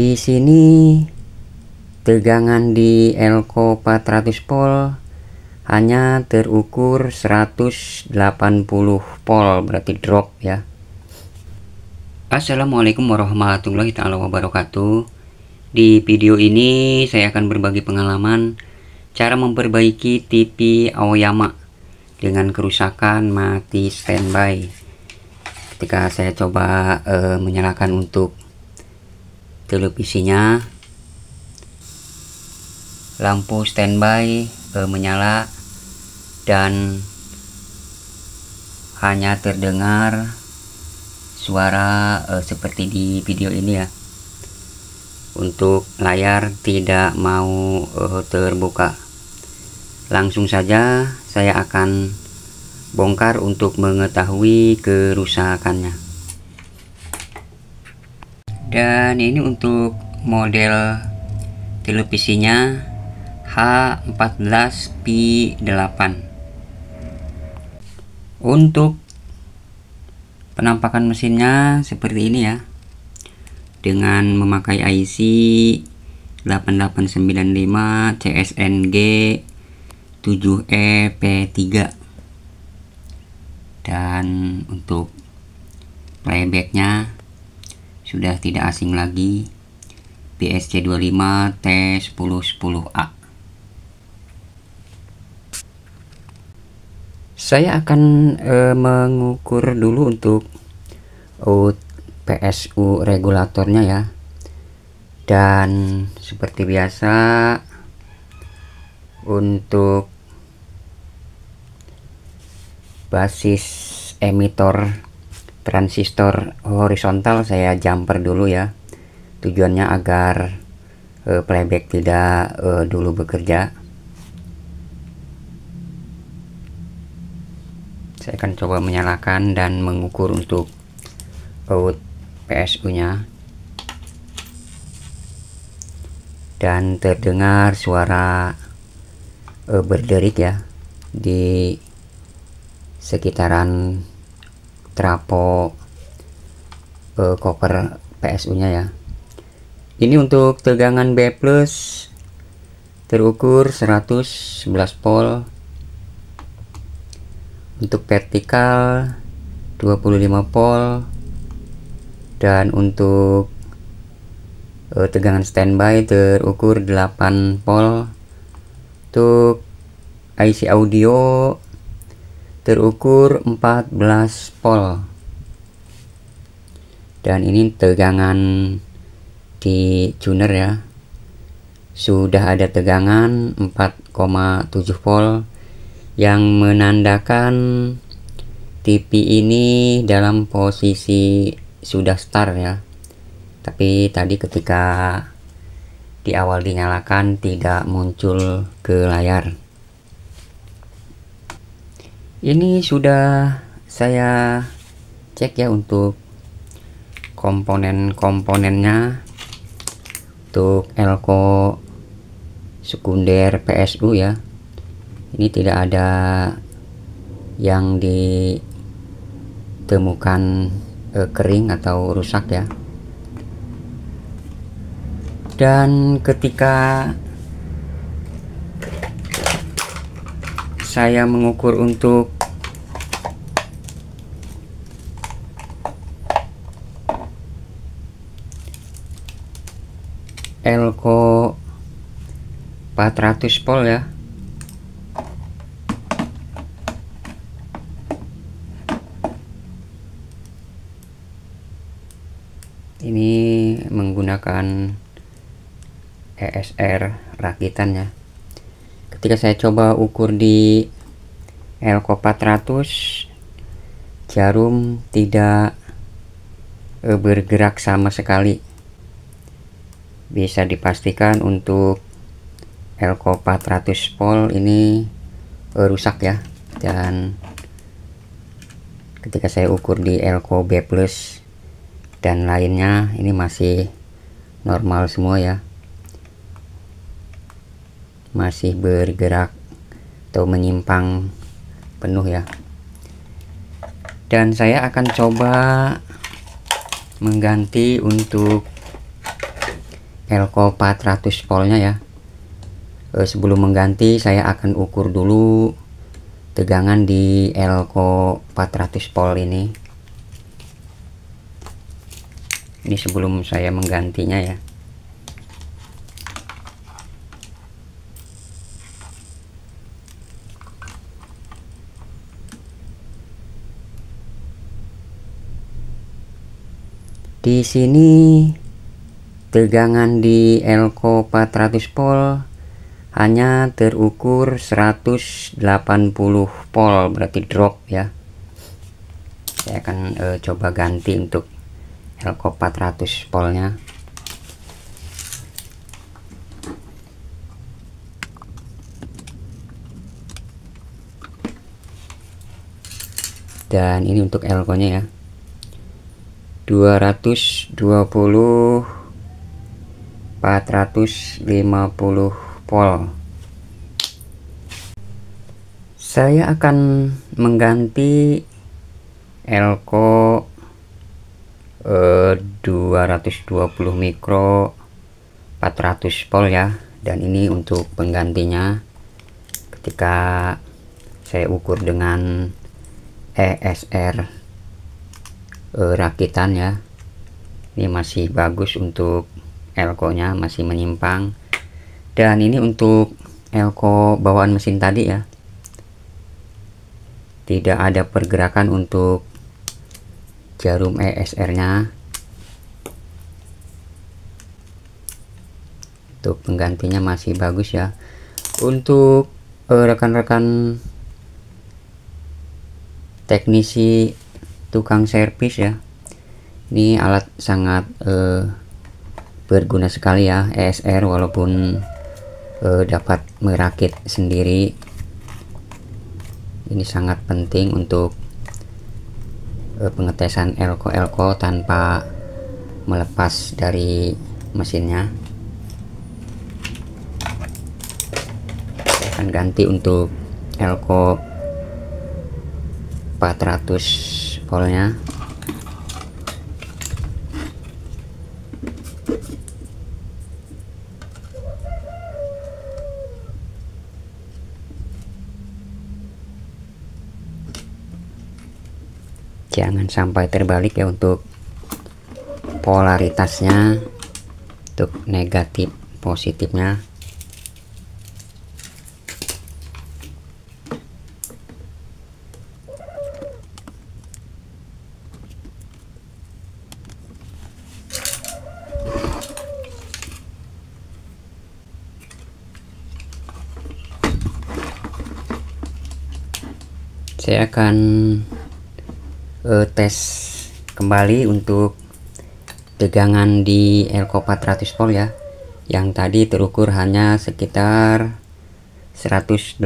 Di sini tegangan di elko 400 volt hanya terukur 180 volt, berarti drop ya. Assalamualaikum warahmatullahi taala wabarakatuh. Di video ini saya akan berbagi pengalaman cara memperbaiki TV Aoyama dengan kerusakan mati standby. Ketika saya coba menyalakan untuk televisinya, lampu standby menyala dan hanya terdengar suara seperti di video ini ya. Untuk layar tidak mau terbuka. Langsung saja saya akan bongkar untuk mengetahui kerusakannya. Dan ini untuk model televisinya H14P8. Untuk penampakan mesinnya seperti ini ya, dengan memakai IC 8895 CSNG 7EP3. Dan untuk playbacknya sudah tidak asing lagi, BSC25 T1010A. Saya akan mengukur dulu untuk PSU regulatornya ya. Dan seperti biasa untuk basis emitor transistor horizontal saya jumper dulu ya. Tujuannya agar playback tidak dulu bekerja. Saya akan coba menyalakan dan mengukur untuk out PSU nya, dan terdengar suara berderik ya di sekitaran trafo koper PSU nya ya. Ini untuk tegangan B+ terukur 111 volt, untuk vertikal 25 volt, dan untuk tegangan standby terukur 8 volt. Untuk IC audio terukur 14 volt. Dan ini tegangan di tuner ya, sudah ada tegangan 4,7 volt yang menandakan TV ini dalam posisi sudah start ya. Tapi tadi ketika di awal dinyalakan tidak muncul ke layar. Ini sudah saya cek ya untuk komponen-komponennya. Untuk elko sekunder PSU ya, ini tidak ada yang ditemukan kering atau rusak ya. Dan ketika saya mengukur untuk elko 400 volt ya, ini menggunakan ESR rakitan ya. Ketika saya coba ukur di elko 400, jarum tidak bergerak sama sekali. Bisa dipastikan untuk elko 400 volt ini rusak ya. Dan ketika saya ukur di elko B+ dan lainnya, ini masih normal semua ya, masih bergerak atau menyimpang penuh ya. Dan saya akan coba mengganti untuk elko 400 voltnya ya. Sebelum mengganti saya akan ukur dulu tegangan di elko 400 volt ini. Ini sebelum saya menggantinya ya. Di sini tegangan di elko 400 volt hanya terukur 180 volt, berarti drop ya. Saya akan coba ganti untuk elko 400 voltnya. Dan ini untuk elko-nya ya. 220 450 volt. Saya akan mengganti elko 220 mikro 400 volt ya. Dan ini untuk penggantinya ketika saya ukur dengan ESR rakitan ya. Ini masih bagus untuk elko nya, masih menyimpang. Dan ini untuk elko bawaan mesin tadi ya, tidak ada pergerakan untuk jarum ESR nya. Untuk penggantinya masih bagus ya. Untuk rekan-rekan teknisi tukang servis ya, ini alat sangat berguna sekali ya, ESR, walaupun dapat merakit sendiri. Ini sangat penting untuk pengetesan elko tanpa melepas dari mesinnya. Saya akan ganti untuk elko 400 voltnya. Jangan sampai terbalik ya untuk polaritasnya, untuk negatif positifnya. Saya akan tes kembali untuk tegangan di elko 400 volt ya. Yang tadi terukur hanya sekitar 180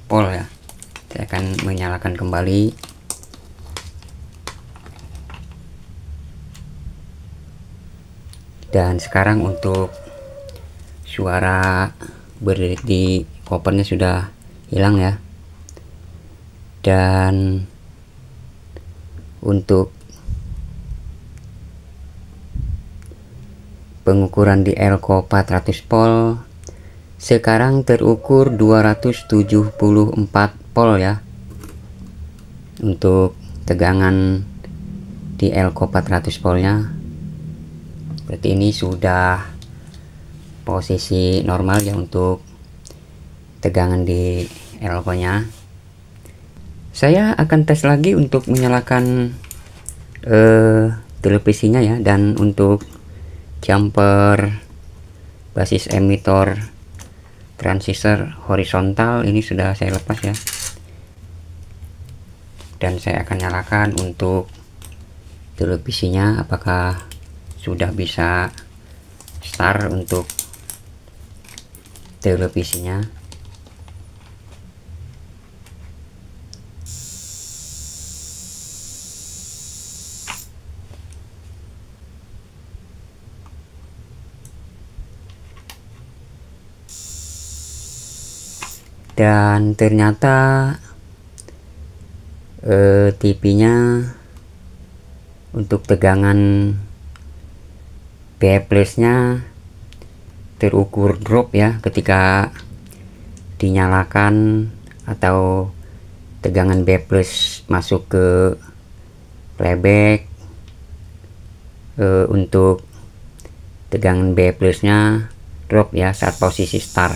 volt ya. Saya akan menyalakan kembali. Dan sekarang untuk suara berderik di kopernya sudah hilang ya. Dan untuk pengukuran di elko 400 volt sekarang terukur 274 volt ya. Untuk tegangan di elko 400 voltnya, berarti ini sudah posisi normal ya untuk tegangan di elko nya. Saya akan tes lagi untuk menyalakan televisinya ya. Dan untuk jumper basis emitor transistor horizontal ini sudah saya lepas ya. Dan saya akan nyalakan untuk televisinya, apakah sudah bisa start untuk televisinya. Dan ternyata TV-nya untuk tegangan B plusnya terukur drop ya ketika dinyalakan atau tegangan B plus masuk ke playback. Untuk tegangan B plusnya drop ya saat posisi start,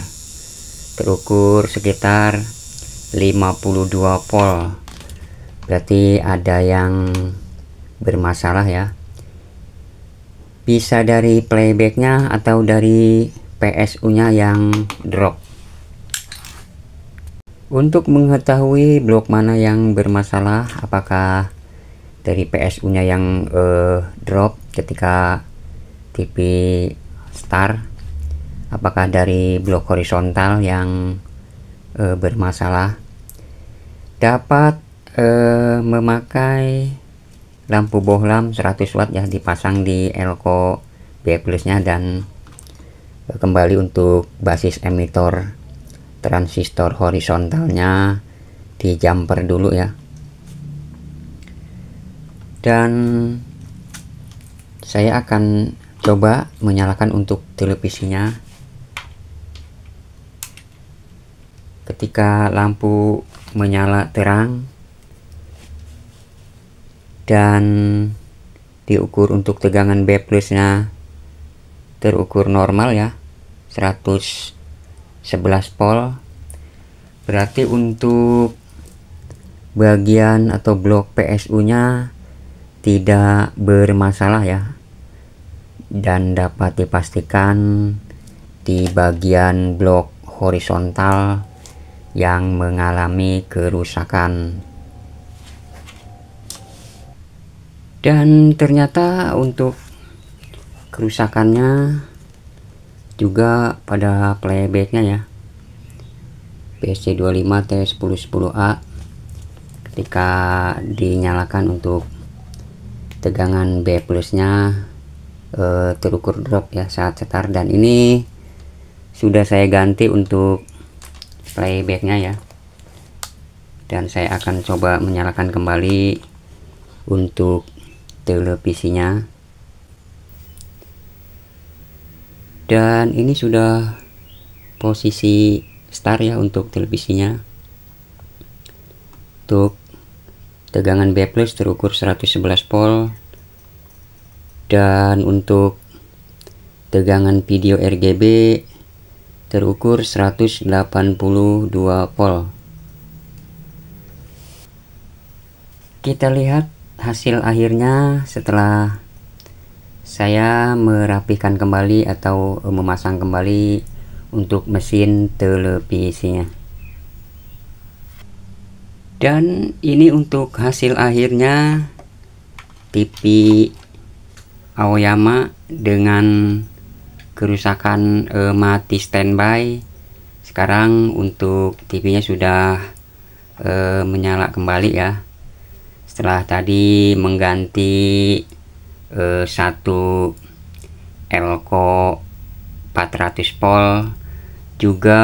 terukur sekitar 52 volt. Berarti ada yang bermasalah ya, bisa dari playbacknya atau dari PSU nya yang drop. Untuk mengetahui blok mana yang bermasalah, apakah dari PSU nya yang drop ketika TV start, apakah dari blok horizontal yang bermasalah, dapat memakai lampu bohlam 100 watt ya, dipasang di elko B plusnya, dan kembali untuk basis emitor transistor horizontalnya di jumper dulu ya. Dan saya akan coba menyalakan untuk televisinya. Ketika lampu menyala terang dan diukur untuk tegangan B plusnya terukur normal ya, 111 volt, berarti untuk bagian atau blok PSU nya tidak bermasalah ya, dan dapat dipastikan di bagian blok horizontal yang mengalami kerusakan. Dan ternyata untuk kerusakannya juga pada playbacknya ya, BSC25T1010A, ketika dinyalakan untuk tegangan B plusnya terukur drop ya saat start. Dan ini sudah saya ganti untuk playbacknya ya, dan saya akan coba menyalakan kembali untuk televisinya. Dan ini sudah posisi start ya untuk televisinya. Untuk tegangan B plus terukur 111 volt, dan untuk tegangan video RGB terukur 182 volt. Kita lihat hasil akhirnya setelah saya merapikan kembali atau memasang kembali untuk mesin televisinya. Dan ini untuk hasil akhirnya TV Aoyama dengan kerusakan mati standby. Sekarang untuk TV nya sudah menyala kembali ya, setelah tadi mengganti satu elko 400 volt, juga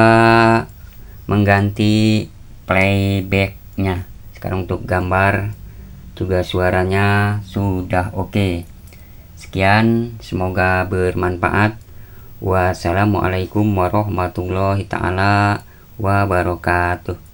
mengganti playbacknya. Sekarang untuk gambar juga suaranya sudah oke. Sekian, semoga bermanfaat. Wassalamualaikum warahmatullahi taala wabarakatuh.